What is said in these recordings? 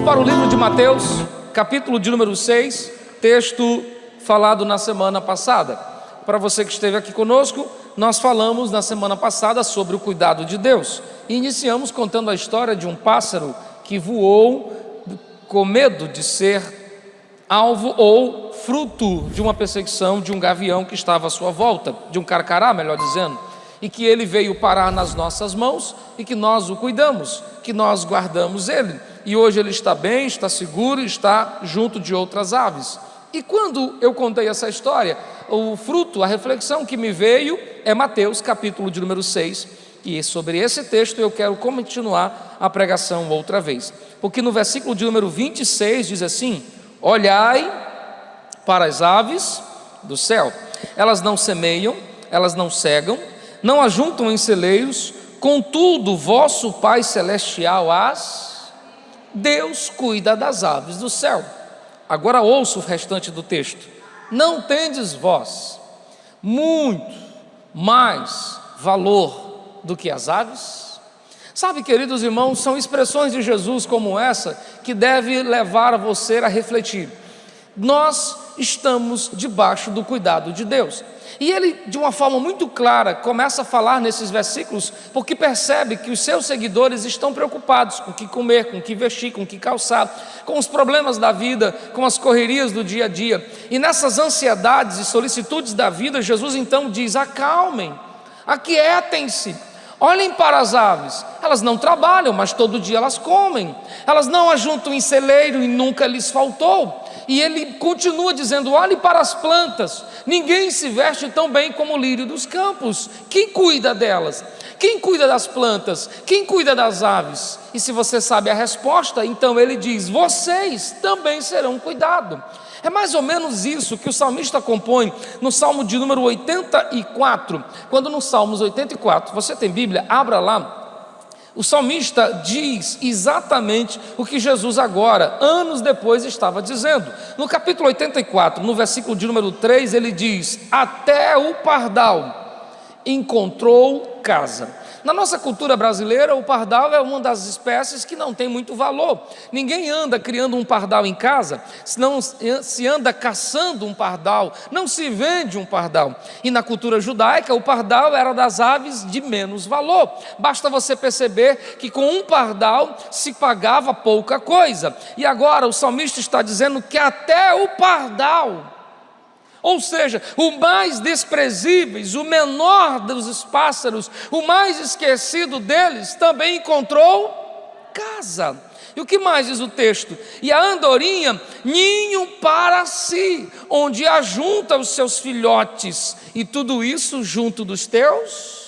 para o livro de Mateus, capítulo de número 6, texto falado na semana passada. Para você que esteve aqui conosco, nós falamos na semana passada sobre o cuidado de Deus. E iniciamos contando a história de um pássaro que voou com medo de ser alvo ou fruto de uma perseguição de um gavião que estava à sua volta, de um carcará, melhor dizendo, e que ele veio parar nas nossas mãos e que nós o cuidamos, que nós guardamos ele. E hoje ele está bem, está seguro, está junto de outras aves. E quando eu contei essa história, o fruto, a reflexão que me veio é Mateus, capítulo de número 6. E sobre esse texto eu quero continuar a pregação outra vez. Porque no versículo de número 26 diz assim: olhai para as aves do céu, elas não semeiam, elas não cegam, não ajuntam em celeiros, contudo vosso Pai Celestial Deus cuida das aves do céu. Agora ouça o restante do texto: não tendes vós muito mais valor do que as aves? Sabe, queridos irmãos, são expressões de Jesus como essa que deve levar você a refletir. Nós estamos debaixo do cuidado de Deus. E ele, de uma forma muito clara, começa a falar nesses versículos, porque percebe que os seus seguidores estão preocupados com o que comer, com o que vestir, com o que calçar, com os problemas da vida, com as correrias do dia a dia. E nessas ansiedades e solicitudes da vida, Jesus então diz: acalmem, aquietem-se, olhem para as aves, elas não trabalham, mas todo dia elas comem, elas não ajuntam em celeiro e nunca lhes faltou. E ele continua dizendo: olhe para as plantas, ninguém se veste tão bem como o lírio dos campos. Quem cuida delas? Quem cuida das plantas? Quem cuida das aves? E se você sabe a resposta, então ele diz: vocês também serão cuidados. É mais ou menos isso que o salmista compõe no Salmo de número 84, quando no Salmos 84, você tem Bíblia? Abra lá. O salmista diz exatamente o que Jesus agora, anos depois, estava dizendo. No capítulo 84, no versículo de número 3, ele diz: até o pardal encontrou casa. Na nossa cultura brasileira, o pardal é uma das espécies que não tem muito valor. Ninguém anda criando um pardal em casa, não se anda caçando um pardal, não se vende um pardal. E na cultura judaica, o pardal era das aves de menos valor. Basta você perceber que com um pardal se pagava pouca coisa. E agora o salmista está dizendo que até o pardal, ou seja, o mais desprezíveis, o menor dos pássaros, o mais esquecido deles, também encontrou casa. E o que mais diz o texto? E a andorinha, ninho para si, onde ajunta os seus filhotes, e tudo isso junto dos teus.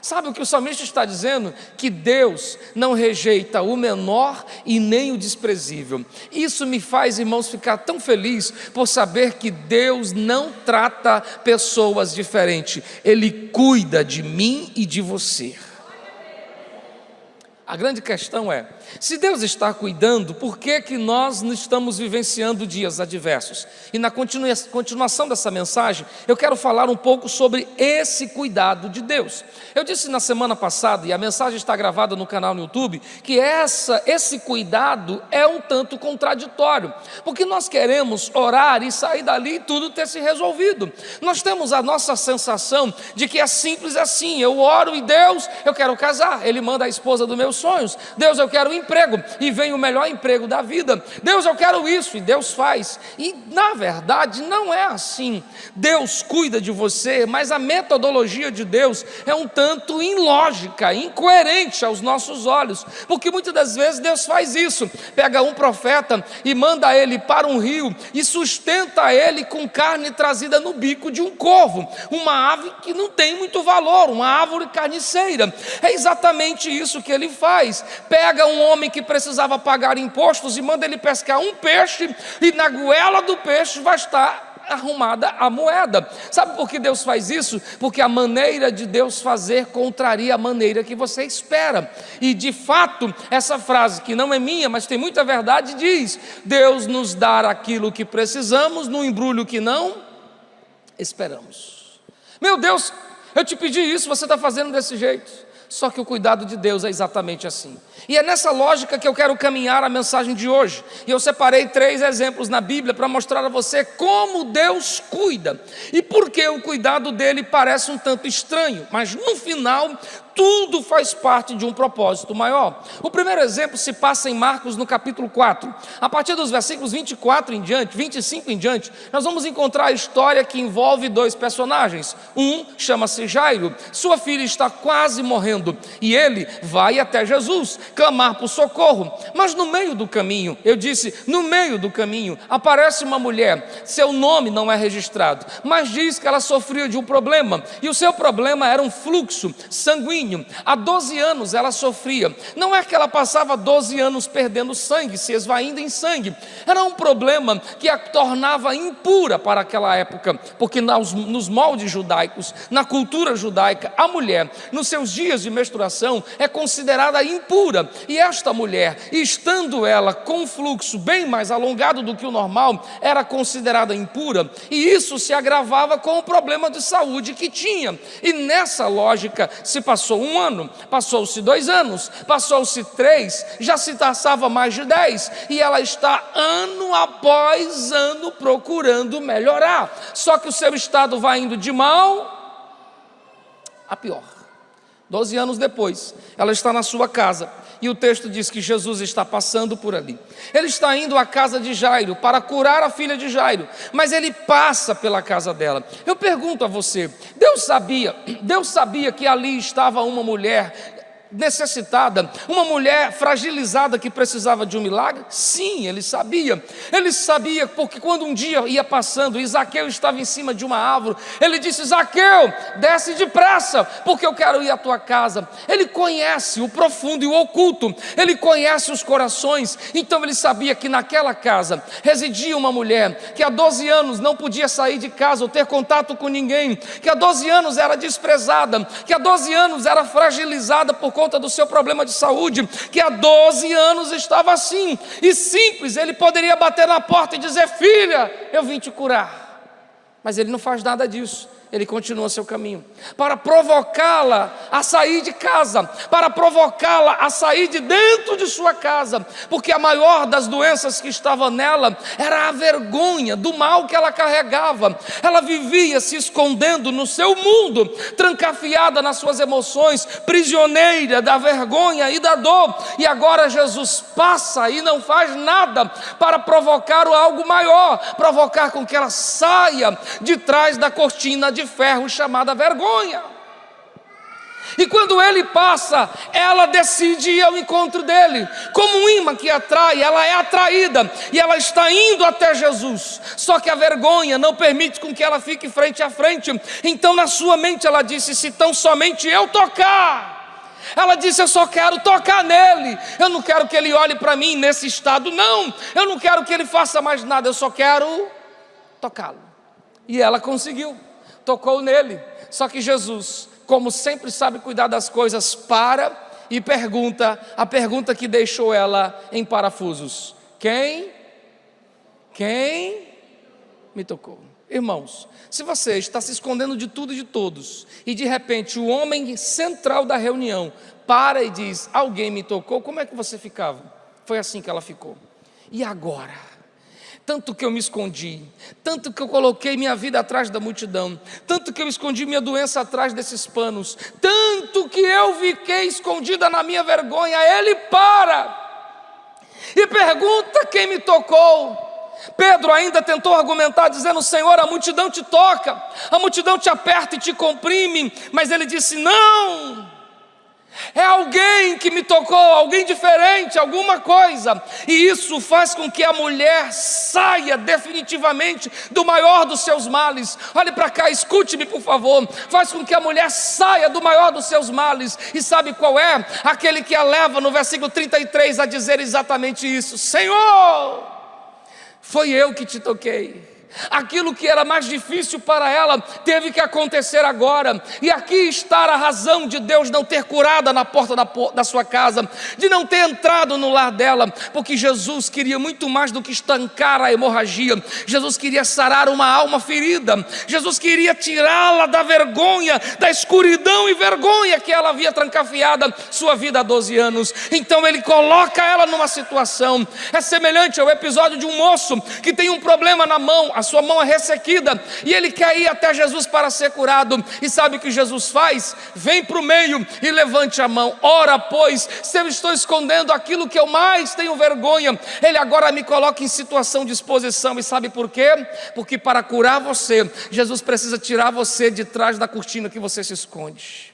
Sabe o que o salmista está dizendo? Que Deus não rejeita o menor e nem o desprezível. Isso me faz, irmãos, ficar tão feliz por saber que Deus não trata pessoas diferentes. Ele cuida de mim e de você. A grande questão é: se Deus está cuidando, por que nós não estamos vivenciando dias adversos? E na continuação dessa mensagem, eu quero falar um pouco sobre esse cuidado de Deus. Eu disse na semana passada, e a mensagem está gravada no canal no YouTube, que esse cuidado é um tanto contraditório, porque nós queremos orar e sair dali e tudo ter se resolvido. Nós temos a nossa sensação de que é simples assim: eu oro e Deus, eu quero casar, Ele manda a esposa dos meus sonhos. Deus, eu quero emprego, e vem o melhor emprego da vida. Deus, eu quero isso, e Deus faz. E na verdade não é assim. Deus cuida de você, mas a metodologia de Deus é um tanto ilógica, incoerente aos nossos olhos, porque muitas das vezes Deus faz isso: pega um profeta e manda ele para um rio e sustenta ele com carne trazida no bico de um corvo, uma ave que não tem muito valor, uma árvore carniceira. É exatamente isso que ele faz. Pega um homem que precisava pagar impostos e manda ele pescar um peixe, e na goela do peixe vai estar arrumada a moeda. Sabe por que Deus faz isso? Porque a maneira de Deus fazer contraria a maneira que você espera. E de fato, essa frase, que não é minha, mas tem muita verdade, diz: Deus nos dá aquilo que precisamos no embrulho que não esperamos. Meu Deus, eu te pedi isso, você está fazendo desse jeito. Só que o cuidado de Deus é exatamente assim. E é nessa lógica que eu quero caminhar a mensagem de hoje. E eu separei 3 exemplos na Bíblia para mostrar a você como Deus cuida. E por que o cuidado dele parece um tanto estranho, mas no final tudo faz parte de um propósito maior. O primeiro exemplo se passa em Marcos no capítulo 4. A partir dos versículos 24 em diante, 25 em diante, nós vamos encontrar a história que envolve 2 personagens. Um chama-se Jairo, sua filha está quase morrendo e ele vai até Jesus clamar por socorro. Mas no meio do caminho, eu disse, no meio do caminho, aparece uma mulher, seu nome não é registrado, mas diz que ela sofria de um problema, e o seu problema era um fluxo sanguíneo. Há 12 anos ela sofria. Não é que ela passava 12 anos perdendo sangue, se esvaindo em sangue. Era um problema que a tornava impura para aquela época, porque nos moldes judaicos, na cultura judaica, a mulher, nos seus dias de menstruação, é considerada impura. E esta mulher, estando ela com um fluxo bem mais alongado do que o normal, era considerada impura. E isso se agravava com o problema de saúde que tinha. E nessa lógica se passou 1 ano, passou-se 2 anos, passou-se 3, já se passava mais de 10, e ela está ano após ano procurando melhorar, só que o seu estado vai indo de mal a pior. 12 anos depois, ela está na sua casa, e o texto diz que Jesus está passando por ali. Ele está indo à casa de Jairo para curar a filha de Jairo, mas ele passa pela casa dela. Eu pergunto a você, Deus sabia que ali estava uma mulher necessitada, uma mulher fragilizada que precisava de um milagre? Sim, ele sabia porque quando um dia ia passando e Zaqueu estava em cima de uma árvore, ele disse, Zaqueu, desce depressa, porque eu quero ir à tua casa. Ele conhece o profundo e o oculto, ele conhece os corações, então ele sabia que naquela casa residia uma mulher que há 12 anos não podia sair de casa ou ter contato com ninguém, que há 12 anos era desprezada, que há 12 anos era fragilizada por conta do seu problema de saúde, que há 12 anos estava assim, e simples, ele poderia bater na porta e dizer, filha, eu vim te curar, mas ele não faz nada disso. Ele continua seu caminho, para provocá-la a sair de casa, para provocá-la a sair de dentro de sua casa, porque a maior das doenças que estava nela era a vergonha do mal que ela carregava. Ela vivia se escondendo no seu mundo, trancafiada nas suas emoções, prisioneira da vergonha e da dor, e agora Jesus passa e não faz nada para provocar algo maior, provocar com que ela saia de trás da cortina de ferro chamada vergonha. E quando ele passa, ela decide ir ao encontro dele. Como um imã que atrai, ela é atraída e ela está indo até Jesus. Só que a vergonha não permite com que ela fique frente a frente. Então na sua mente ela disse, se tão somente eu tocar. Ela disse, eu só quero tocar nele, eu não quero que ele olhe para mim nesse estado, não. Eu não quero que ele faça mais nada, eu só quero tocá-lo. E ela conseguiu. Tocou nele, só que Jesus, como sempre sabe cuidar das coisas, para e pergunta, a pergunta que deixou ela em parafusos: quem me tocou? Irmãos, se você está se escondendo de tudo e de todos, e de repente o homem central da reunião para e diz, alguém me tocou, como é que você ficava? Foi assim que ela ficou. E agora? Tanto que eu me escondi, tanto que eu coloquei minha vida atrás da multidão, tanto que eu escondi minha doença atrás desses panos, tanto que eu fiquei escondida na minha vergonha. Ele para e pergunta quem me tocou. Pedro ainda tentou argumentar dizendo, Senhor, a multidão te toca, a multidão te aperta e te comprime, mas ele disse, não, é alguém que me tocou, alguém diferente, alguma coisa. E isso faz com que a mulher saia definitivamente do maior dos seus males. Olhe para cá, escute-me por favor. Faz com que a mulher saia do maior dos seus males. E sabe qual é? Aquele que a leva no versículo 33 a dizer exatamente isso: Senhor, foi eu que te toquei. Aquilo que era mais difícil para ela teve que acontecer agora. E aqui está a razão de Deus não ter curado na porta da sua casa, de não ter entrado no lar dela, porque Jesus queria muito mais do que estancar a hemorragia. Jesus queria sarar uma alma ferida. Jesus queria tirá-la da vergonha, da escuridão e vergonha que ela havia trancafiado sua vida há 12 anos. Então ele coloca ela numa situação, é semelhante ao episódio de um moço que tem um problema na mão, a sua mão é ressequida, e ele quer ir até Jesus para ser curado, e sabe o que Jesus faz? Vem para o meio e levante a mão. Ora pois, se eu estou escondendo aquilo que eu mais tenho vergonha, ele agora me coloca em situação de exposição. E sabe por quê? Porque para curar você, Jesus precisa tirar você de trás da cortina que você se esconde.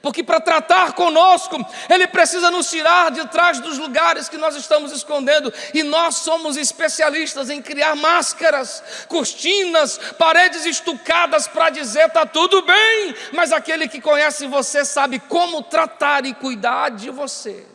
Porque para tratar conosco, Ele precisa nos tirar de trás dos lugares que nós estamos escondendo. E nós somos especialistas em criar máscaras, cortinas, paredes estucadas para dizer está tudo bem. Mas aquele que conhece você sabe como tratar e cuidar de você.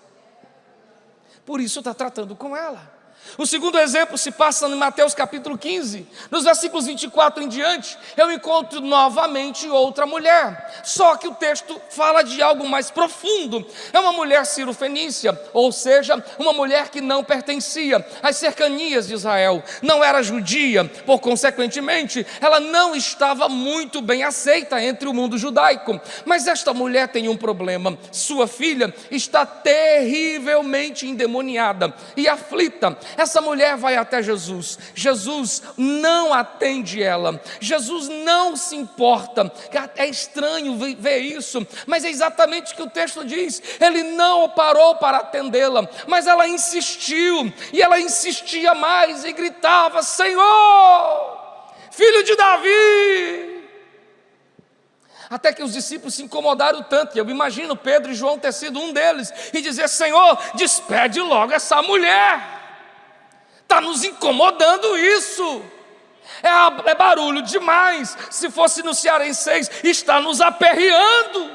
Por isso está tratando com ela. O segundo exemplo se passa em Mateus capítulo 15, nos versículos 24 em diante. Eu encontro novamente outra mulher, só que o texto fala de algo mais profundo. É uma mulher cirofenícia, ou seja, uma mulher que não pertencia às cercanias de Israel, não era judia, por consequentemente, ela não estava muito bem aceita entre o mundo judaico. Mas esta mulher tem um problema: sua filha está terrivelmente endemoniada e aflita. Essa mulher vai até Jesus. Jesus não atende ela. Jesus não se importa. É estranho ver isso, mas é exatamente o que o texto diz. Ele não parou para atendê-la, mas ela insistiu, e ela insistia mais e gritava: Senhor, Filho de Davi. Até que os discípulos se incomodaram tanto, e eu imagino Pedro e João ter sido um deles, e dizer: Senhor, despede logo essa mulher. Está nos incomodando isso, é barulho demais. Se fosse no cearenseis, está nos aperreando.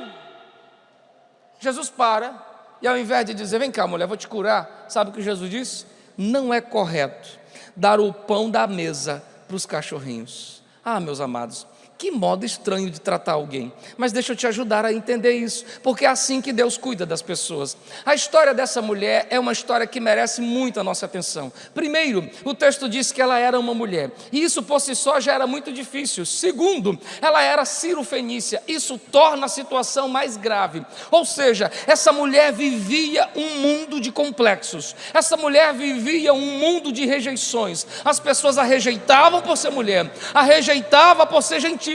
Jesus para, e ao invés de dizer: vem cá mulher, vou te curar, sabe o que Jesus disse? Não é correto dar o pão da mesa para os cachorrinhos. Ah, meus amados, que modo estranho de tratar alguém. Mas deixa eu te ajudar a entender isso, porque é assim que Deus cuida das pessoas. A história dessa mulher é uma história que merece muito a nossa atenção. Primeiro, o texto diz que ela era uma mulher, e isso por si só já era muito difícil. Segundo, ela era cirofenícia, isso torna a situação mais grave. Ou seja, essa mulher vivia um mundo de complexos, essa mulher vivia um mundo de rejeições. As pessoas a rejeitavam por ser mulher, a rejeitavam por ser gentil,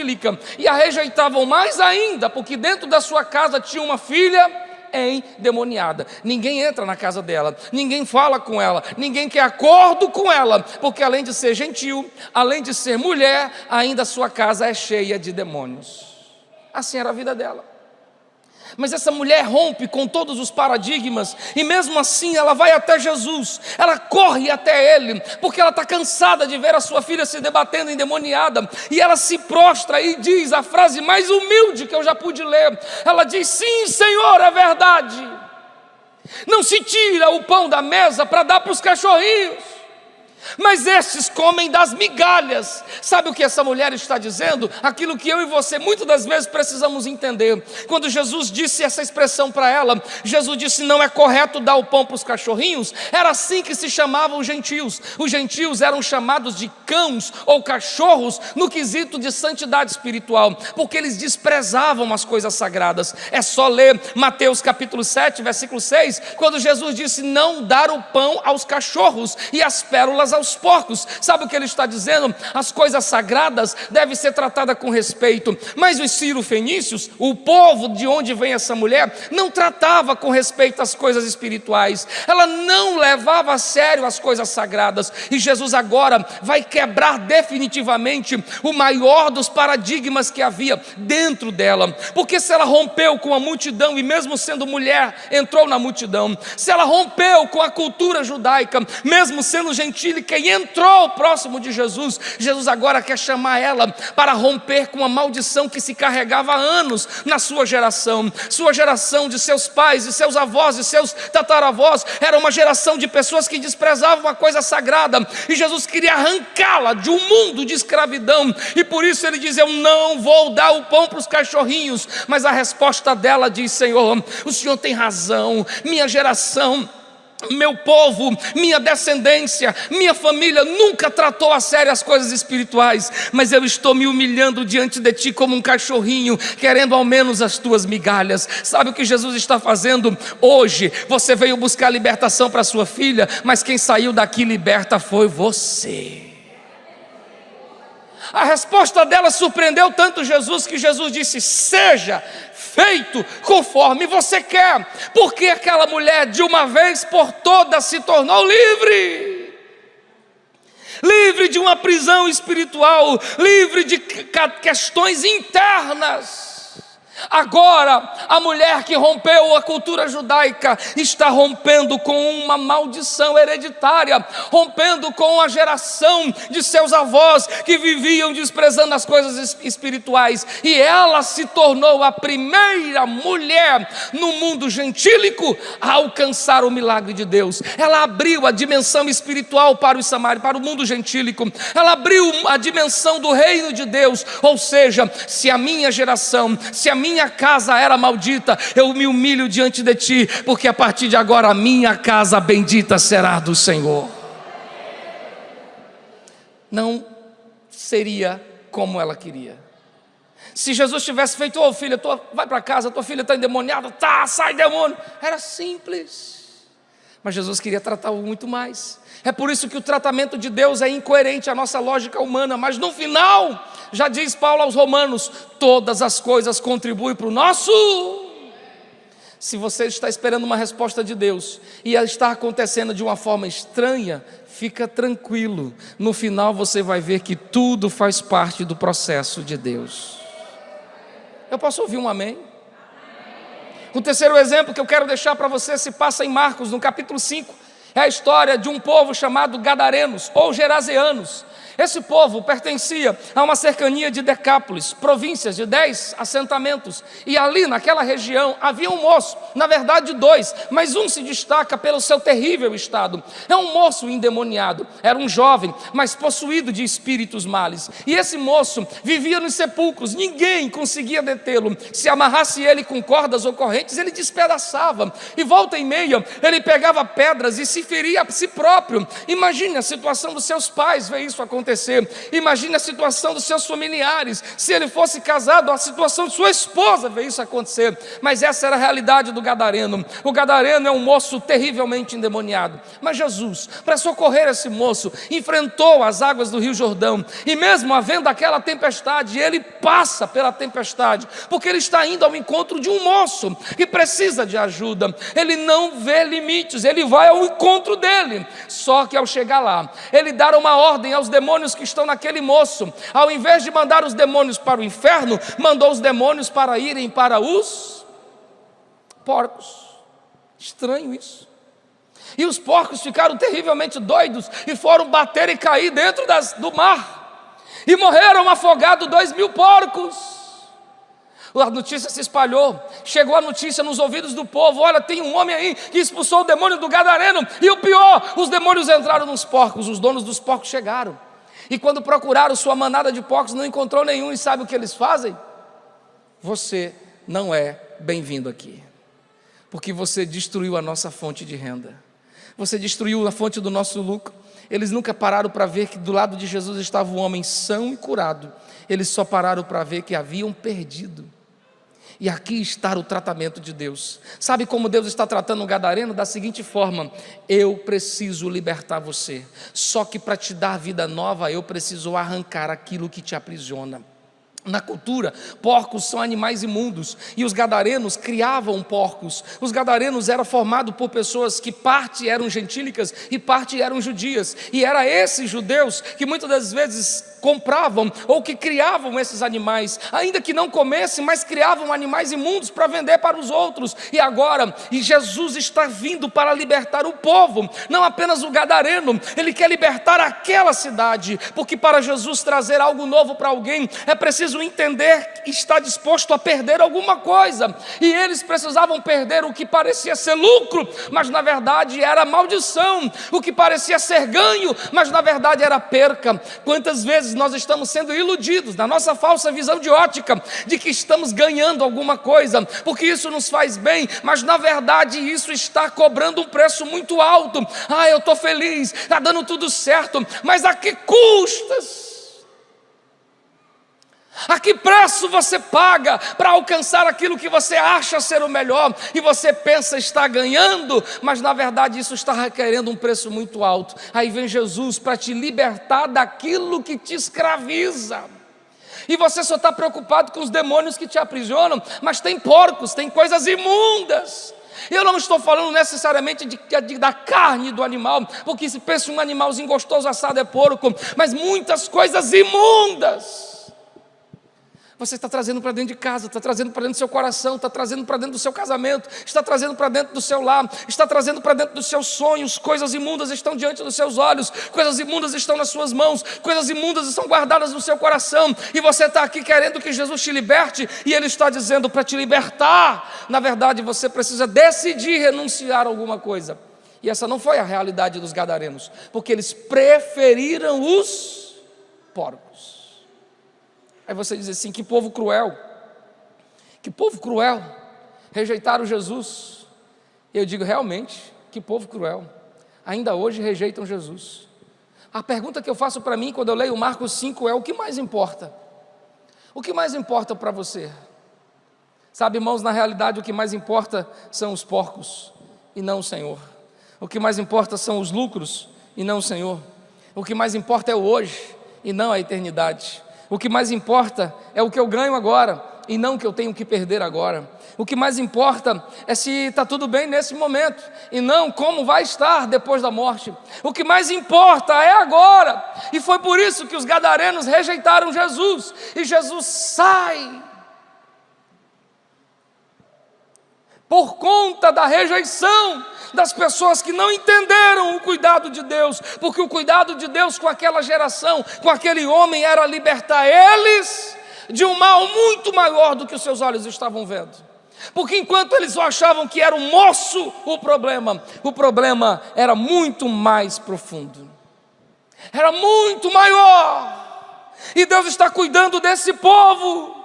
e a rejeitavam mais ainda, porque dentro da sua casa tinha uma filha endemoniada. Ninguém entra na casa dela, ninguém fala com ela, ninguém quer acordo com ela, porque além de ser gentil, além de ser mulher, ainda a sua casa é cheia de demônios. Assim era a vida dela. Mas essa mulher rompe com todos os paradigmas, e mesmo assim ela vai até Jesus, ela corre até Ele, porque ela está cansada de ver a sua filha se debatendo endemoniada, e ela se prostra e diz a frase mais humilde que eu já pude ler. Ela diz: sim, Senhor, é verdade, não se tira o pão da mesa para dar para os cachorrinhos, mas estes comem das migalhas. Sabe o que essa mulher está dizendo? Aquilo que eu e você muitas das vezes precisamos entender. Quando Jesus disse essa expressão para ela, Jesus disse: não é correto dar o pão para os cachorrinhos. Era assim que se chamavam os gentios. Os gentios eram chamados de cães ou cachorros no quesito de santidade espiritual, porque eles desprezavam as coisas sagradas. É só ler Mateus capítulo 7, versículo 6, quando Jesus disse: não dar o pão aos cachorros e as pérolas aos porcos. Sabe o que ele está dizendo? As coisas sagradas devem ser tratadas com respeito. Mas os cirofenícios, o povo de onde vem essa mulher, não tratava com respeito as coisas espirituais. Ela não levava a sério as coisas sagradas. E Jesus agora vai quebrar definitivamente o maior dos paradigmas que havia dentro dela. Porque se ela rompeu com a multidão, e mesmo sendo mulher entrou na multidão, se ela rompeu com a cultura judaica, mesmo sendo gentílica específica e entrou próximo de Jesus. Jesus agora quer chamar ela para romper com uma maldição que se carregava há anos na sua geração de seus pais, de seus avós, de seus tataravós. Era uma geração de pessoas que desprezavam a coisa sagrada, e Jesus queria arrancá-la de um mundo de escravidão, e por isso ele diz: eu não vou dar o pão para os cachorrinhos. Mas a resposta dela diz: Senhor, o Senhor tem razão, minha geração, meu povo, minha descendência, minha família nunca tratou a sério as coisas espirituais, mas eu estou me humilhando diante de ti como um cachorrinho, querendo ao menos as tuas migalhas. Sabe o que Jesus está fazendo hoje? Você veio buscar libertação para sua filha, mas quem saiu daqui liberta foi você. A resposta dela surpreendeu tanto Jesus, que Jesus disse: seja feito conforme você quer, porque aquela mulher de uma vez por todas se tornou livre de uma prisão espiritual, livre de questões internas. Agora, a mulher que rompeu a cultura judaica está rompendo com uma maldição hereditária, rompendo com a geração de seus avós que viviam desprezando as coisas espirituais, e ela se tornou a primeira mulher no mundo gentílico a alcançar o milagre de Deus. Ela abriu a dimensão espiritual para os samários, para o mundo gentílico. Ela abriu a dimensão do reino de Deus. Ou seja, se a minha geração, se a minha casa era maldita, eu me humilho diante de ti, porque a partir de agora a minha casa bendita será do Senhor. Não seria como ela queria. Se Jesus tivesse feito: ô filha, vai para casa, tua filha está endemoniada, sai demônio, era simples. Mas Jesus queria tratá-lo muito mais. É por isso que o tratamento de Deus é incoerente à nossa lógica humana, mas no final, já diz Paulo aos Romanos, todas as coisas contribuem para o nosso. Se você está esperando uma resposta de Deus e ela está acontecendo de uma forma estranha, fica tranquilo, no final você vai ver que tudo faz parte do processo de Deus. Eu posso ouvir um amém? O terceiro exemplo que eu quero deixar para você se passa em Marcos, no capítulo 5. É a história de um povo chamado Gadarenos ou Gerazeanos. Esse povo pertencia a uma cercania de Decápolis, províncias de 10 assentamentos. E ali naquela região havia um moço, na verdade 2, mas um se destaca pelo seu terrível estado. É um moço endemoniado, era um jovem, mas possuído de espíritos males. E esse moço vivia nos sepulcros, ninguém conseguia detê-lo. Se amarrasse ele com cordas ou correntes, ele despedaçava. E volta e meia, ele pegava pedras e se feria a si próprio. Imagine a situação dos seus pais ver isso acontecer. Imagine a situação dos seus familiares, se ele fosse casado, a situação de sua esposa ver isso acontecer. Mas essa era a realidade do gadareno. O gadareno é um moço terrivelmente endemoniado, mas Jesus, para socorrer esse moço, enfrentou as águas do Rio Jordão, e mesmo havendo aquela tempestade, ele passa pela tempestade, porque ele está indo ao encontro de um moço que precisa de ajuda. Ele não vê limites, ele vai ao encontro dele. Só que ao chegar lá, ele dá uma ordem aos demônios que estão naquele moço. Ao invés de mandar os demônios para o inferno, mandou os demônios para irem para os porcos. Estranho isso. E os porcos ficaram terrivelmente doidos e foram bater e cair dentro do mar, e morreram afogados 2.000 porcos. A notícia se espalhou, chegou a notícia nos ouvidos do povo: olha, tem um homem aí que expulsou o demônio do gadareno. E o pior, os demônios entraram nos porcos. Os donos dos porcos chegaram, e quando procuraram sua manada de porcos, não encontrou nenhum. E sabe o que eles fazem? Você não é bem-vindo aqui, porque você destruiu a nossa fonte de renda, você destruiu a fonte do nosso lucro. Eles nunca pararam para ver que do lado de Jesus estava um homem são e curado. Eles só pararam para ver que haviam perdido. E aqui está o tratamento de Deus. Sabe como Deus está tratando o gadareno? Da seguinte forma: eu preciso libertar você, só que para te dar vida nova, eu preciso arrancar aquilo que te aprisiona. Na cultura, porcos são animais imundos, e os gadarenos criavam porcos. Os gadarenos eram formados por pessoas que parte eram gentílicas e parte eram judias, e era esses judeus que muitas das vezes compravam ou que criavam esses animais, ainda que não comessem, mas criavam animais imundos para vender para os outros. E Jesus está vindo para libertar o povo, não apenas o gadareno, ele quer libertar aquela cidade, porque para Jesus trazer algo novo para alguém, é preciso entender que está disposto a perder alguma coisa, e eles precisavam perder o que parecia ser lucro, mas na verdade era maldição, o que parecia ser ganho, mas na verdade era perca. Quantas vezes nós estamos sendo iludidos na nossa falsa visão de ótica, de que estamos ganhando alguma coisa, porque isso nos faz bem, mas na verdade isso está cobrando um preço muito alto. Eu estou feliz, está dando tudo certo, mas a que custas? A que preço você paga para alcançar aquilo que você acha ser o melhor e você pensa estar ganhando, mas na verdade isso está requerendo um preço muito alto. Aí vem Jesus para te libertar daquilo que te escraviza. E você só está preocupado com os demônios que te aprisionam, mas tem porcos, tem coisas imundas. Eu não estou falando necessariamente da carne do animal, porque se pensa um animalzinho gostoso assado é porco, mas muitas coisas imundas você está trazendo para dentro de casa, está trazendo para dentro do seu coração, está trazendo para dentro do seu casamento, está trazendo para dentro do seu lar, está trazendo para dentro dos seus sonhos. Coisas imundas estão diante dos seus olhos, coisas imundas estão nas suas mãos, coisas imundas estão guardadas no seu coração, e você está aqui querendo que Jesus te liberte, e Ele está dizendo para te libertar, na verdade você precisa decidir renunciar a alguma coisa. E essa não foi a realidade dos gadarenos, porque eles preferiram os porcos. Aí você diz assim: que povo cruel, rejeitaram Jesus. E eu digo: realmente, que povo cruel, ainda hoje rejeitam Jesus. A pergunta que eu faço para mim quando eu leio Marcos 5 é: o que mais importa? O que mais importa para você? Sabe, irmãos, na realidade o que mais importa são os porcos e não o Senhor. O que mais importa são os lucros e não o Senhor. O que mais importa é o hoje e não a eternidade. O que mais importa é o que eu ganho agora e não o que eu tenho que perder agora. O que mais importa é se está tudo bem nesse momento e não como vai estar depois da morte. O que mais importa é agora. E foi por isso que os gadarenos rejeitaram Jesus, e Jesus sai por conta da rejeição das pessoas que não entenderam o cuidado de Deus, porque o cuidado de Deus com aquela geração, com aquele homem, era libertar eles de um mal muito maior do que os seus olhos estavam vendo. Porque enquanto eles achavam que era o moço o problema era muito mais profundo, era muito maior, e Deus está cuidando desse povo.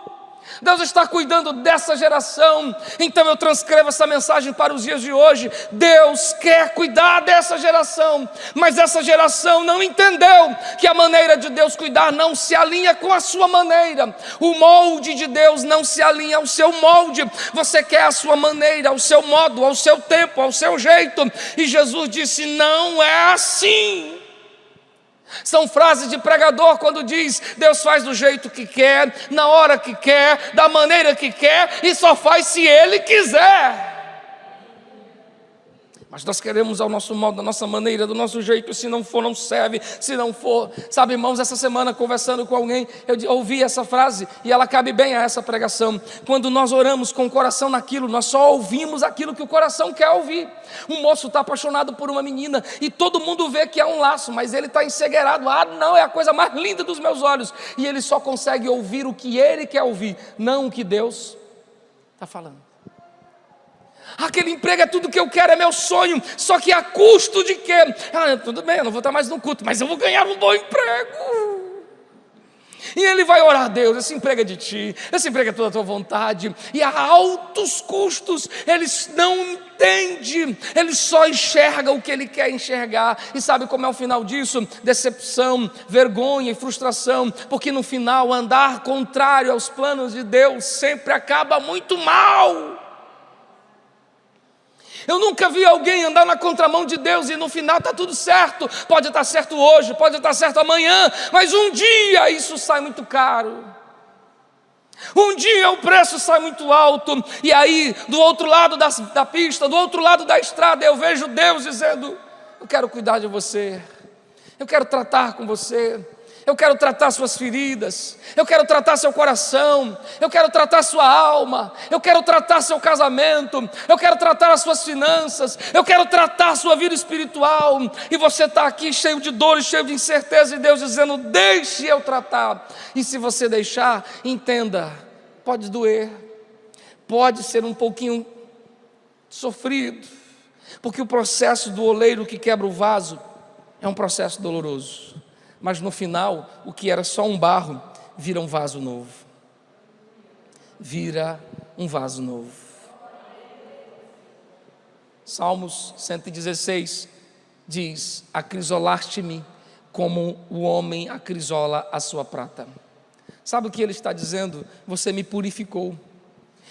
Deus está cuidando dessa geração. Então eu transcrevo essa mensagem para os dias de hoje. Deus quer cuidar dessa geração, mas essa geração não entendeu que a maneira de Deus cuidar não se alinha com a sua maneira. O molde de Deus não se alinha ao seu molde. Você quer a sua maneira, ao seu modo, ao seu tempo, ao seu jeito, e Jesus disse: não é assim. São frases de pregador quando diz: Deus faz do jeito que quer, na hora que quer, da maneira que quer, e só faz se Ele quiser. Mas nós queremos ao nosso modo, da nossa maneira, do nosso jeito. Se não for, não serve. Se não for, sabe, irmãos, essa semana conversando com alguém, eu ouvi essa frase e ela cabe bem a essa pregação. Quando nós oramos com o coração naquilo, nós só ouvimos aquilo que o coração quer ouvir. Um moço está apaixonado por uma menina e todo mundo vê que é um laço, mas ele está encegueirado. Não, é a coisa mais linda dos meus olhos. E ele só consegue ouvir o que ele quer ouvir, não o que Deus está falando. Aquele emprego é tudo que eu quero, é meu sonho, só que a custo de quê? Tudo bem, eu não vou estar mais no culto, mas eu vou ganhar um bom emprego. E ele vai orar a Deus: esse emprego é de ti, esse emprego é toda a tua vontade. E a altos custos, eles não entendem, ele só enxerga o que ele quer enxergar. E sabe como é o final disso? Decepção, vergonha e frustração, porque no final andar contrário aos planos de Deus sempre acaba muito mal. Eu nunca vi alguém andar na contramão de Deus e no final está tudo certo. Pode estar certo hoje, pode estar certo amanhã, mas um dia isso sai muito caro. Um dia o preço sai muito alto, e aí do outro lado da pista, do outro lado da estrada, eu vejo Deus dizendo: eu quero cuidar de você, eu quero tratar com você, eu quero tratar suas feridas, eu quero tratar seu coração, eu quero tratar sua alma, eu quero tratar seu casamento, eu quero tratar as suas finanças, eu quero tratar sua vida espiritual. E você está aqui cheio de dores, cheio de incerteza, e Deus dizendo: deixe eu tratar. E se você deixar, entenda, pode doer, pode ser um pouquinho sofrido, porque o processo do oleiro que quebra o vaso é um processo doloroso. Mas no final, o que era só um barro, vira um vaso novo. Vira um vaso novo. Salmos 116 diz: acrisolaste-me como o homem acrisola a sua prata. Sabe o que ele está dizendo? Você me purificou.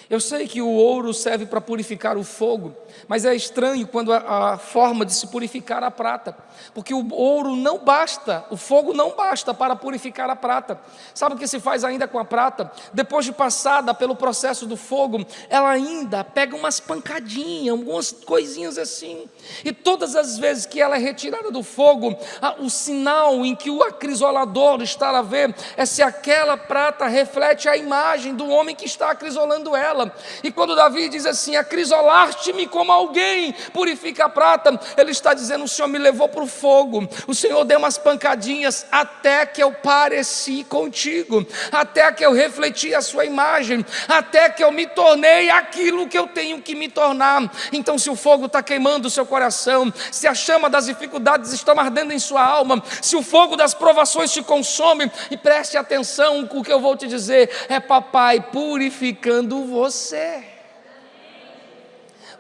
Eu sei que o ouro serve para purificar o fogo, mas é estranho quando a forma de se purificar a prata, porque o ouro não basta, o fogo não basta para purificar a prata. Sabe o que se faz ainda com a prata? Depois de passada pelo processo do fogo, ela ainda pega umas pancadinhas, algumas coisinhas assim, e todas as vezes que ela é retirada do fogo, o sinal em que o acrisolador está a ver é se aquela prata reflete a imagem do homem que está acrisolando ela. E quando Davi diz assim: acrisolaste-me como alguém purifica a prata, ele está dizendo: o Senhor me levou para o fogo, o Senhor deu umas pancadinhas até que eu pareci contigo, até que eu refleti a sua imagem, até que eu me tornei aquilo que eu tenho que me tornar. Então, se o fogo está queimando o seu coração, se a chama das dificuldades está ardendo em sua alma, se o fogo das provações te consome, e preste atenção com o que eu vou te dizer: é papai purificando você,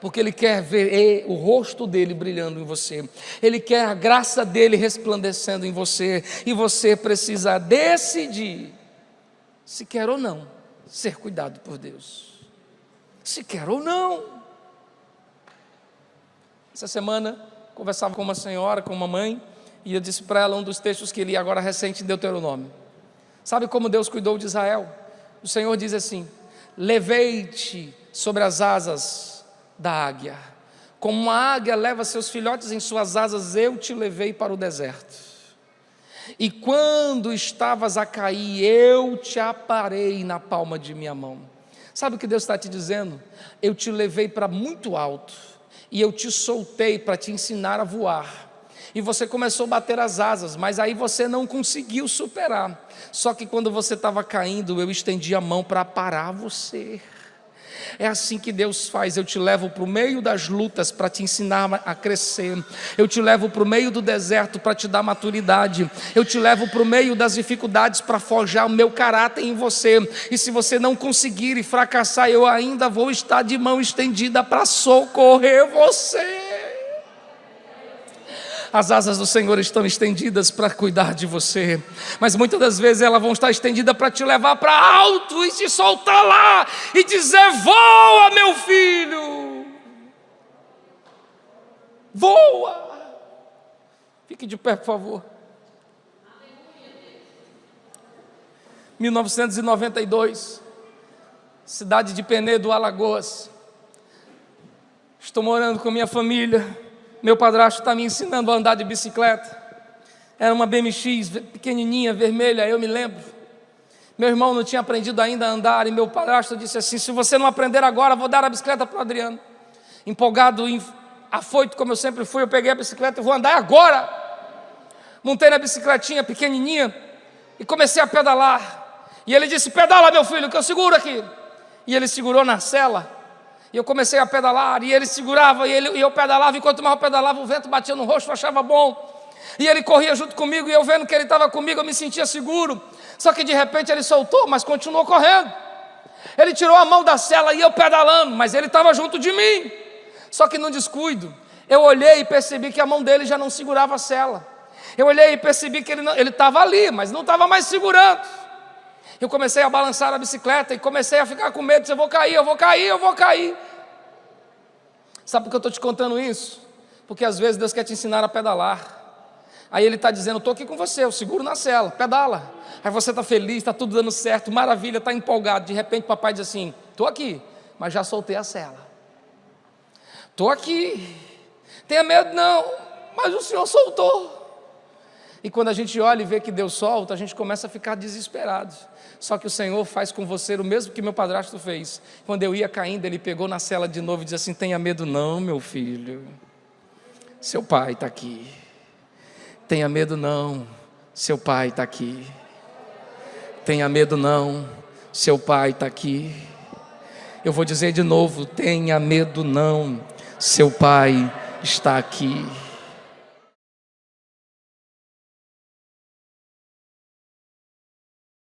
porque Ele quer ver o rosto dEle brilhando em você, Ele quer a graça dEle resplandecendo em você, e você precisa decidir se quer ou não ser cuidado por Deus, se quer ou não. Essa semana conversava com uma senhora, com uma mãe, e eu disse para ela um dos textos que li agora recente em Deuteronômio. Sabe como Deus cuidou de Israel? O Senhor diz assim: levei-te sobre as asas da águia, como uma águia leva seus filhotes em suas asas, eu te levei para o deserto, e quando estavas a cair, eu te aparei na palma de minha mão. Sabe o que Deus está te dizendo? Eu te levei para muito alto, e eu te soltei para te ensinar a voar, e você começou a bater as asas, mas aí você não conseguiu superar. Só que quando você estava caindo, eu estendi a mão para parar você. É assim que Deus faz. Eu te levo para o meio das lutas para te ensinar a crescer. Eu te levo para o meio do deserto para te dar maturidade. Eu te levo para o meio das dificuldades para forjar o meu caráter em você. E se você não conseguir e fracassar, eu ainda vou estar de mão estendida para socorrer você. As asas do Senhor estão estendidas para cuidar de você, mas muitas das vezes elas vão estar estendidas para te levar para alto e te soltar lá e dizer: voa, meu filho, voa. Fique de pé, por favor. 1992, cidade de Penedo, Alagoas. Estou morando com minha família. Meu padrasto está me ensinando a andar de bicicleta. Era uma BMX pequenininha, vermelha, eu me lembro. Meu irmão não tinha aprendido ainda a andar, e meu padrasto disse assim: se você não aprender agora, vou dar a bicicleta para o Adriano. Empolgado, afoito como eu sempre fui, eu peguei a bicicleta e vou andar agora. Montei na bicicletinha pequenininha e comecei a pedalar. E ele disse: pedala, meu filho, que eu seguro aqui. E ele segurou na sela. E eu comecei a pedalar, e ele segurava, e eu pedalava, e quanto mais eu pedalava, o vento batia no rosto, eu achava bom. E ele corria junto comigo, e eu vendo que ele estava comigo, eu me sentia seguro. Só que de repente ele soltou, mas continuou correndo. Ele tirou a mão da sela e eu pedalando, mas ele estava junto de mim. Só que num descuido, eu olhei e percebi que a mão dele já não segurava a sela. Eu olhei e percebi que ele estava ali, mas não estava mais segurando. Eu comecei a balançar a bicicleta e comecei a ficar com medo: eu vou cair, eu vou cair, eu vou cair. Sabe por que eu estou te contando isso? Porque às vezes Deus quer te ensinar a pedalar. Aí ele está dizendo, estou aqui com você, eu seguro na cela, pedala. Aí você está feliz, está tudo dando certo, maravilha, está empolgado. De repente o papai diz assim, estou aqui, mas já soltei a cela. Estou aqui, tenha medo não, mas o Senhor soltou. E quando a gente olha e vê que Deus solta, a gente começa a ficar desesperado. Só que o Senhor faz com você o mesmo que meu padrasto fez. Quando eu ia caindo, ele pegou na cela de novo e disse assim, tenha medo não, meu filho, seu pai está aqui. Tenha medo não, seu pai está aqui. Tenha medo não, seu pai está aqui. Eu vou dizer de novo, tenha medo não, seu pai está aqui.